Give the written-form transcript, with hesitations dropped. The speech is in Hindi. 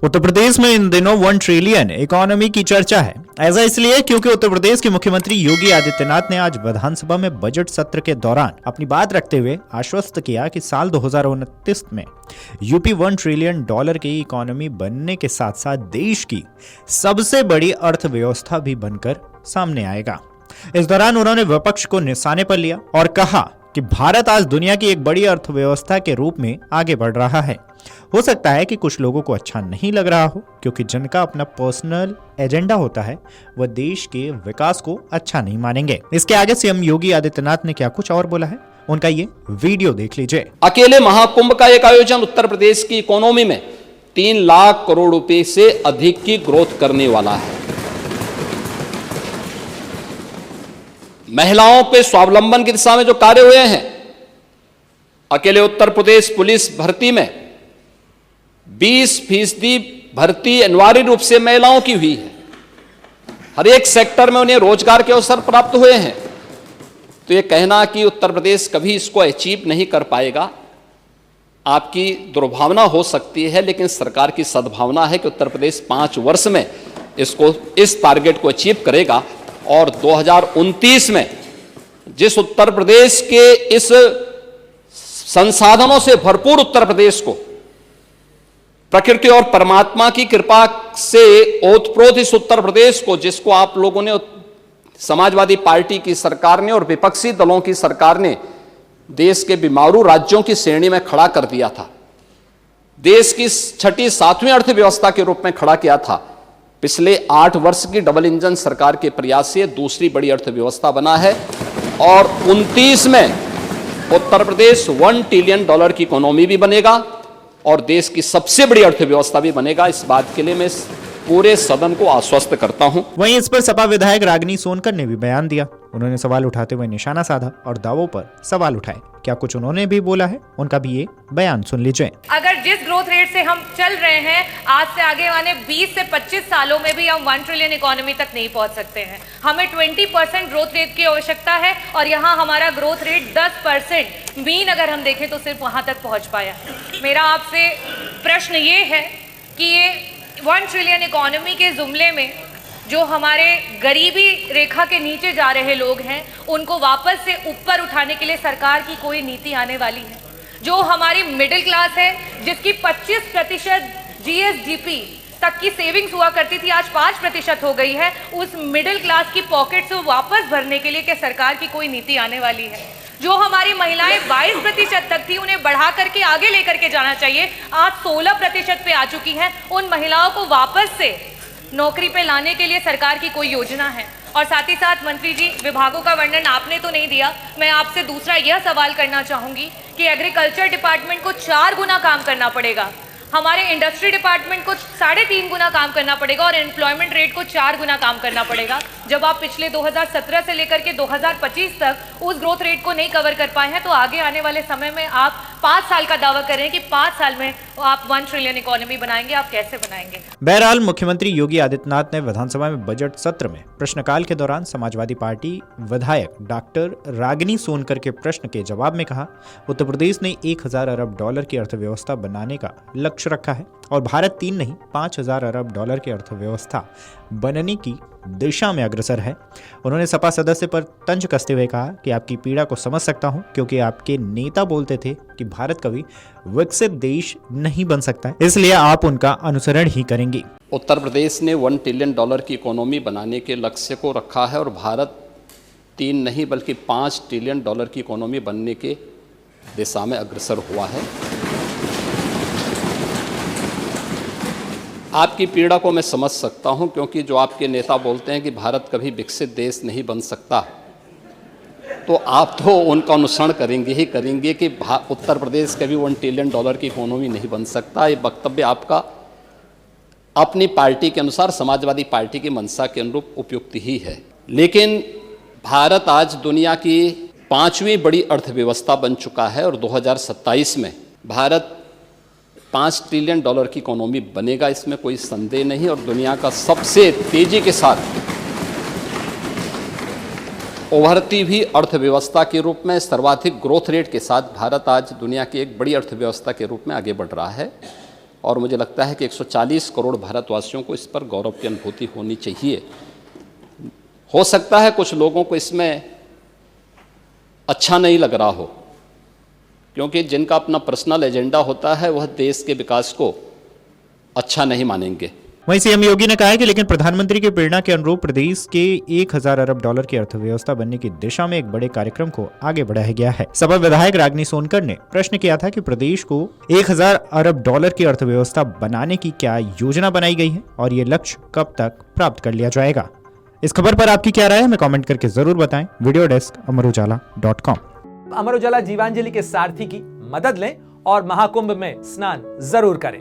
उत्तर प्रदेश में इन दिनों 1 ट्रिलियन इकोनॉमी की चर्चा है। ऐसा इसलिए क्योंकि उत्तर प्रदेश के मुख्यमंत्री योगी आदित्यनाथ ने आज विधानसभा में बजट सत्र के दौरान अपनी बात रखते हुए आश्वस्त किया कि साल 2029 में यूपी 1 ट्रिलियन डॉलर की इकोनॉमी बनने के साथ साथ देश की सबसे बड़ी अर्थव्यवस्था भी बनकर सामने आएगा। इस दौरान उन्होंने विपक्ष को निशाने पर लिया और कहा कि भारत आज दुनिया की एक बड़ी अर्थव्यवस्था के रूप में आगे बढ़ रहा है। हो सकता है कि कुछ लोगों को अच्छा नहीं लग रहा हो, क्योंकि जिनका अपना पर्सनल एजेंडा होता है वह देश के विकास को अच्छा नहीं मानेंगे। इसके आगे सीएम योगी आदित्यनाथ ने क्या कुछ और बोला है, उनका ये वीडियो देख लीजिए। अकेले महाकुंभ का एक आयोजन उत्तर प्रदेश की इकोनॉमी में 3 लाख करोड़ रुपए से अधिक की ग्रोथ करने वाला है। महिलाओं पे स्वावलंबन की दिशा में जो कार्य हुए हैं, अकेले उत्तर प्रदेश पुलिस भर्ती में 20% भर्ती अनिवार्य रूप से महिलाओं की हुई है। हर एक सेक्टर में उन्हें रोजगार के अवसर प्राप्त हुए हैं। तो ये कहना कि उत्तर प्रदेश कभी इसको अचीव नहीं कर पाएगा, आपकी दुर्भावना हो सकती है, लेकिन सरकार की सद्भावना है कि उत्तर प्रदेश 5 वर्ष में इस टारगेट को अचीव करेगा। और 2029 में जिस उत्तर प्रदेश के इस संसाधनों से भरपूर उत्तर प्रदेश को प्रकृति और परमात्मा की कृपा से ओतप्रोत इस उत्तर प्रदेश को, जिसको आप लोगों ने, समाजवादी पार्टी की सरकार ने और विपक्षी दलों की सरकार ने देश के बीमारू राज्यों की श्रेणी में खड़ा कर दिया था, देश की 6ठी 7वीं अर्थव्यवस्था के रूप में खड़ा किया था, पिछले 8 वर्ष की डबल इंजन सरकार के प्रयास से दूसरी बड़ी अर्थव्यवस्था बना है। और 29 में उत्तर प्रदेश 1 ट्रिलियन डॉलर की इकोनॉमी भी बनेगा और देश की सबसे बड़ी अर्थव्यवस्था भी बनेगा। इस बात के लिए मैं पूरे सदन को आश्वस्त करता हूं। वहीं इस पर सपा विधायक रागिनी सोनकर ने भी बयान दिया। उन्होंने सवाल उठाते हुए निशाना साधा और दावों पर सवाल उठाए। क्या कुछ उन्होंने भी बोला है, उनका भी ये बयान सुन लीजिए। अगर जिस ग्रोथ रेट से हम चल रहे हैं, आज से आगे वाले 20 से 25 सालों में भी हम 1 ट्रिलियन इकोनॉमी तक नहीं पहुंच सकते हैं। हमें 20% ग्रोथ रेट की आवश्यकता है और यहाँ हमारा ग्रोथ रेट 10% मीन अगर हम देखें तो सिर्फ वहां तक पहुंच पाया। मेरा आपसे प्रश्न ये है कि ये 1 ट्रिलियन इकोनॉमी के जुमले में जो हमारे गरीबी रेखा के नीचे जा रहे लोग हैं, उनको वापस से ऊपर उठाने के लिए सरकार की कोई नीति आने वाली है? जो हमारी मिडिल क्लास है, जिसकी 25% जीएसडीपी तक की सेविंग्स हुआ करती थी, आज 5% हो गई है, उस मिडिल क्लास की पॉकेट से वापस भरने के लिए क्या सरकार की कोई नीति आने वाली है? जो हमारी महिलाएं 22% तक थी, उन्हें बढ़ा करके आगे लेकर के जाना चाहिए, आज 16% पे आ चुकी हैं। उन महिलाओं को वापस से नौकरी पे लाने के लिए सरकार की कोई योजना है? और साथ ही साथ मंत्री जी, विभागों का वर्णन आपने तो नहीं दिया, मैं आपसे दूसरा यह सवाल करना चाहूंगी कि एग्रीकल्चर डिपार्टमेंट को 4 गुना काम करना पड़ेगा, हमारे इंडस्ट्री डिपार्टमेंट को 3.5 गुना काम करना पड़ेगा और एम्प्लॉयमेंट रेट को 4 गुना काम करना पड़ेगा। जब आप पिछले 2017 से लेकर के 2025 तक उस ग्रोथ रेट को नहीं कवर कर पाए हैं, तो आगे आने वाले समय में आप 5 साल का दावा कर रहे हैं कि 5 साल में आप 1 ट्रिलियन इकोनॉमी बनाएंगे। आप कैसे बनाएंगे? बहरहाल मुख्यमंत्री योगी आदित्यनाथ ने विधानसभा में बजट सत्र में प्रश्नकाल के दौरान समाजवादी पार्टी विधायक डॉक्टर रागिनी सोनकर के प्रश्न के जवाब में कहा, उत्तर प्रदेश ने 1000 अरब डॉलर की अर्थव्यवस्था बनाने का लक्ष्य रखा है और भारत 3 नहीं 5000 अरब डॉलर की अर्थव्यवस्था बनने की दिशा में अग्रसर है। उन्होंने सपा सदस्य पर तंज कसते हुए कहा कि आपकी पीड़ा को समझ सकता हूं, क्योंकि आपके नेता बोलते थे कि भारत कभी विकसित देश नहीं बन सकता, इसलिए आप उनका अनुसरण ही करेंगी। उत्तर प्रदेश ने 1 ट्रिलियन डॉलर की इकोनॉमी बनाने के लक्ष्य को रखा है और भारत 3 नहीं बल्कि 5 ट्रिलियन डॉलर की इकोनॉमी बनने के दिशा में अग्रसर हुआ है। आपकी पीड़ा को मैं समझ सकता हूं, क्योंकि जो आपके नेता बोलते हैं कि भारत कभी विकसित देश नहीं बन सकता, तो आप तो उनका अनुसरण करेंगे ही करेंगे कि उत्तर प्रदेश कभी 1 ट्रिलियन डॉलर की इकोनॉमी नहीं बन सकता। ये वक्तव्य आपका अपनी पार्टी के अनुसार, समाजवादी पार्टी की मंशा के अनुरूप उपयुक्त ही है। लेकिन भारत आज दुनिया की 5वीं बड़ी अर्थव्यवस्था बन चुका है और 2027 में भारत 5 ट्रिलियन डॉलर की इकोनॉमी बनेगा, इसमें कोई संदेह नहीं। और दुनिया का सबसे तेजी के साथ उभरती हुई अर्थव्यवस्था के रूप में सर्वाधिक ग्रोथ रेट के साथ भारत आज दुनिया की एक बड़ी अर्थव्यवस्था के रूप में आगे बढ़ रहा है। और मुझे लगता है कि 140 करोड़ भारतवासियों को इस पर गौरव की अनुभूति होनी चाहिए। हो सकता है कुछ लोगों को इसमें अच्छा नहीं लग रहा हो, क्योंकि जिनका अपना पर्सनल एजेंडा होता है वह देश के विकास को अच्छा नहीं मानेंगे। वहीं सीएम योगी ने कहा है कि लेकिन प्रधानमंत्री की प्रेरणा के अनुरूप प्रदेश के 1000 अरब डॉलर की अर्थव्यवस्था बनने की दिशा में एक बड़े कार्यक्रम को आगे बढ़ाया गया है। सपा विधायक रागिनी सोनकर ने प्रश्न किया था कि प्रदेश को 1000 अरब डॉलर की अर्थव्यवस्था बनाने की क्या योजना बनाई गई है और ये लक्ष्य कब तक प्राप्त कर लिया जाएगा। इस खबर पर आपकी क्या राय है, हमें कमेंट करके जरूर बताएं। Video desk अमरुजाला.com। अमर उजाला जीवांजलि के सारथी की मदद लें और महाकुंभ में स्नान जरूर करें।